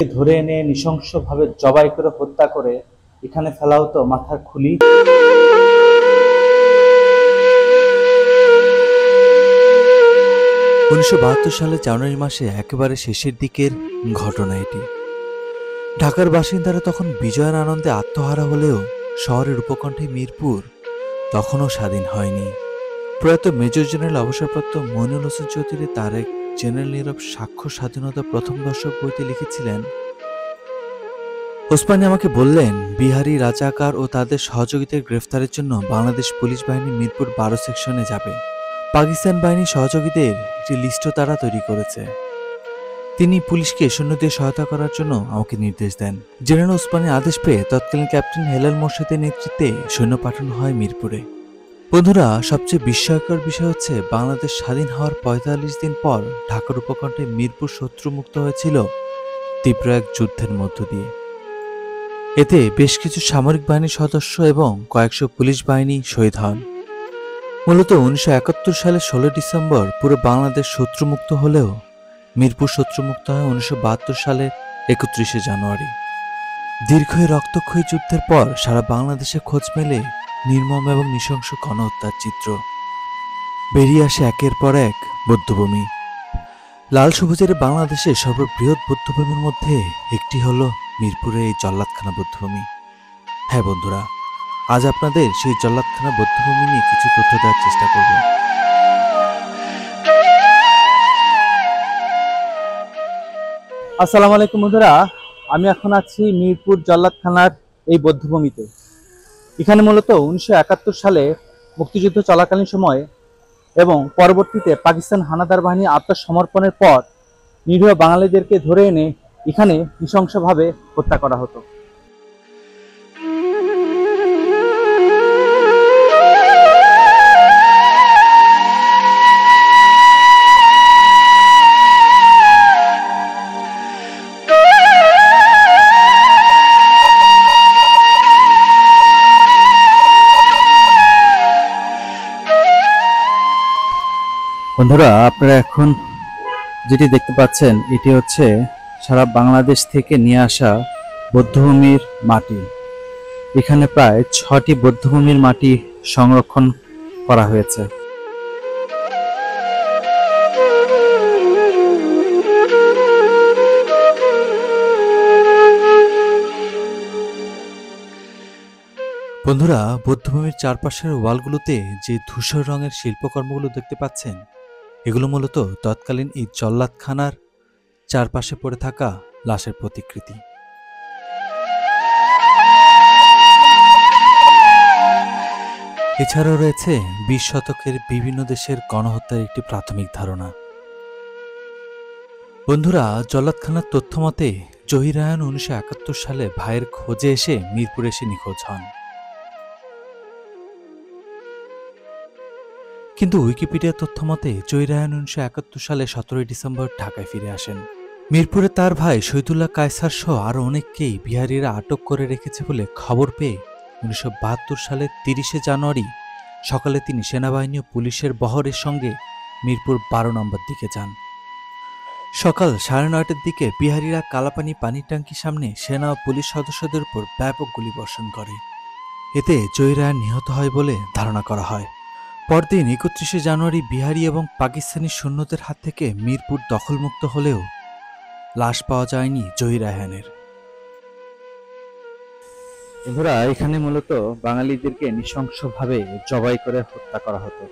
ধরে এনে নৃশংসভাবে জবাই করে হত্যা করে এখানে ফেলা হতো মাথার খুলি। 1972 সালে জানুয়ারি মাসে একেবারে শেষের দিকের ঘটনা এটি। ঢাকার বাসিন্দারা তখন বিজয়ের আনন্দে আত্মহারা হলেও শহরের উপকণ্ঠে মিরপুর তখনও স্বাধীন হয়নি। প্রয়াত মেজর জেনারেল অবসরপ্রাপ্ত মইনুল হোসেন চৌধুরী তার এক জেনারেল নীরব সাক্ষ্য স্বাধীনতা প্রথম দশক বইতে লিখেছিলেন, ওসমানী আমাকে বললেন, বিহারি রাজাকার ও তাদের সহযোগীদের গ্রেফতারের জন্য বাংলাদেশ পুলিশ বাহিনী মিরপুর 12 সেকশনে যাবে। পাকিস্তান বাহিনী সহযোগীদের একটি লিস্টও তারা তৈরি করেছে। তিনি পুলিশকে সৈন্য দিয়ে সহায়তা করার জন্য আমাকে নির্দেশ দেন। জেনারেল ওসমানী আদেশ পেয়ে তৎকালীন ক্যাপ্টেন হেলাল মোর্শেদের নেতৃত্বে সৈন্য পাঠানো হয় মিরপুরে। বন্ধুরা, সবচেয়ে বিস্ময়কর বিষয় হচ্ছে বাংলাদেশ স্বাধীন হওয়ার 45 দিন পর ঢাকার উপকণ্ঠে মিরপুর শত্রুমুক্ত হয়েছিল তীব্র এক যুদ্ধের মধ্য দিয়ে। এতে বেশ কিছু সামরিক বাহিনীর সদস্য এবং কয়েকশো পুলিশ বাহিনী শহীদ হন। মূলত 1971 সালের 16 ডিসেম্বর পুরো বাংলাদেশ শত্রুমুক্ত হলেও মিরপুর শত্রুমুক্ত হয় 1972 সালের 31 জানুয়ারি। দীর্ঘ রক্তক্ষয়ী যুদ্ধের পর সারা বাংলাদেশে খোঁজ মেলে নির্মম এবং নৃশংস গণহত্যার চিত্র। বেরিয়ে আসে একের পর এক বৌদ্ধভূমি। লাল সবুজের বাংলাদেশে সর্ববৃহৎ বৌদ্ধভূমির মধ্যে একটি হল মিরপুরের এই জল্লাদখানা বৌদ্ধভূমি। হ্যাঁ বন্ধুরা, আজ আপনাদের সেই জল্লাদখানা বৌদ্ধভূমি নিয়ে কিছু তথ্য দেওয়ার চেষ্টা করব। আসসালামু আলাইকুম বন্ধুরা, আমি এখন আছি মিরপুর জল্লাদখানার এই বৌদ্ধভূমিতে। এখানে মূলত 1971 সালে মুক্তিযুদ্ধ চলাকালীন সময়ে এবং পরবর্তীতে পাকিস্তান হানাদার বাহিনী আত্মসমর্পণের পর নিরীহ বাঙালিদেরকে ধরে এনে এখানে নৃশংসভাবে হত্যা করা হতো। বন্ধুরা, আপনারা এখন যেটি দেখতে পাচ্ছেন এটি হচ্ছে সারা বাংলাদেশ থেকে নিয়ে আসা বৌদ্ধভূমির মাটি। এখানে প্রায় 6টি বৌদ্ধভূমির মাটি সংরক্ষণ করা হয়েছে। বন্ধুরা, বৌদ্ধভূমির চারপাশের ওয়ালগুলোতে যে ধূসর রঙের শিল্পকর্মগুলো দেখতে পাচ্ছেন, এগুলো মূলত তৎকালীন এই জল্লাদখানার চারপাশে পড়ে থাকা লাশের প্রতিকৃতি। এছাড়াও রয়েছে 20 শতকের বিভিন্ন দেশের গণহত্যার একটি প্রাথমিক ধারণা। বন্ধুরা, জল্লাদখানার তথ্য মতে জহির রায়হান 1971 সালে ভাইয়ের খোঁজে এসে মিরপুরে এসে নিখোঁজ হন। কিন্তু উইকিপিডিয়া তথ্য মতে জহির রায়হান 1971 সালে 17 ডিসেম্বর ঢাকায় ফিরে আসেন। মিরপুরে তার ভাই শহীদুল্লাহ কায়সার সহ আরো অনেককেই বিহারিরা আটক করে রেখেছে বলে খবর পেয়ে 1972 সালের 30 জানুয়ারি সকালে তিনি সেনাবাহিনী ও পুলিশের বহরের সঙ্গে মিরপুর 12 নম্বর দিকে যান। সকাল 9:30টার দিকে বিহারিরা কালাপানি পানির ট্যাঙ্কির সামনে সেনা ও পুলিশ সদস্যদের উপর ব্যাপক গুলিবর্ষণ করে। এতে জহির রায়হান নিহত হয় বলে ধারণা করা হয়। পরদিন 31 জানুয়ারি বিহারি এবং পাকিস্তানি সৈন্যদের হাত থেকে মিরপুর দখলমুক্ত হলেও লাশ পাওয়া যায়নি জহির রায়হানের। বন্ধুরা, এখানে মূলত বাঙালিদেরকে নৃশংসভাবে জবাই করে হত্যা করা হতো।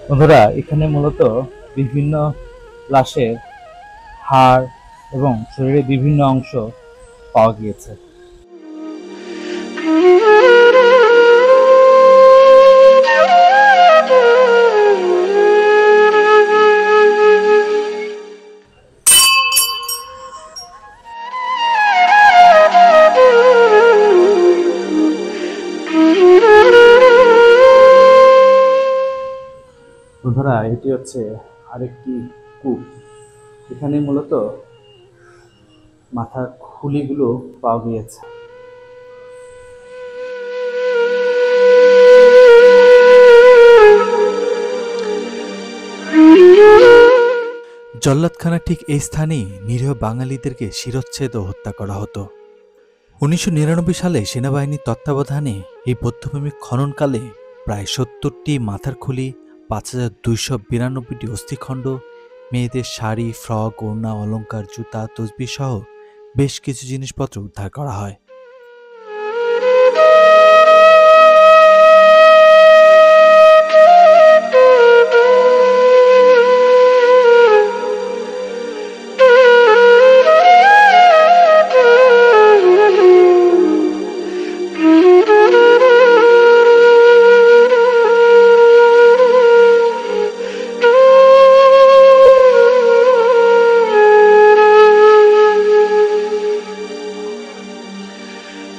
বন্ধুরা, এখানে মূলত বিভিন্ন লাশের হাড় এবং শরীরের বিভিন্ন অংশ পাওয়া গিয়েছে। বন্ধুরা, এটি হচ্ছে আরেকটি কূপ। এখানে মূলত মাথার খুলিগুলো পাওয়া গিয়েছে। জল্লাদখানা ঠিক এই স্থানেই নিরীহ বাঙালিদেরকে শিরচ্ছেদ ও হত্যা করা হতো। 1999 সালে সেনাবাহিনীর তত্ত্বাবধানে এই বৌদ্ধভূমি খননকালে প্রায় 70টি মাথার খুলি, 5292টি অস্থিখণ্ড, মেয়েদের শাড়ি, ফ্রক, ওড়না, অলংকার, জুতা, তসবিহ সহ বেশ কিছু জিনিসপত্র উদ্ধার করা হয়।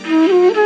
Mm-hmm.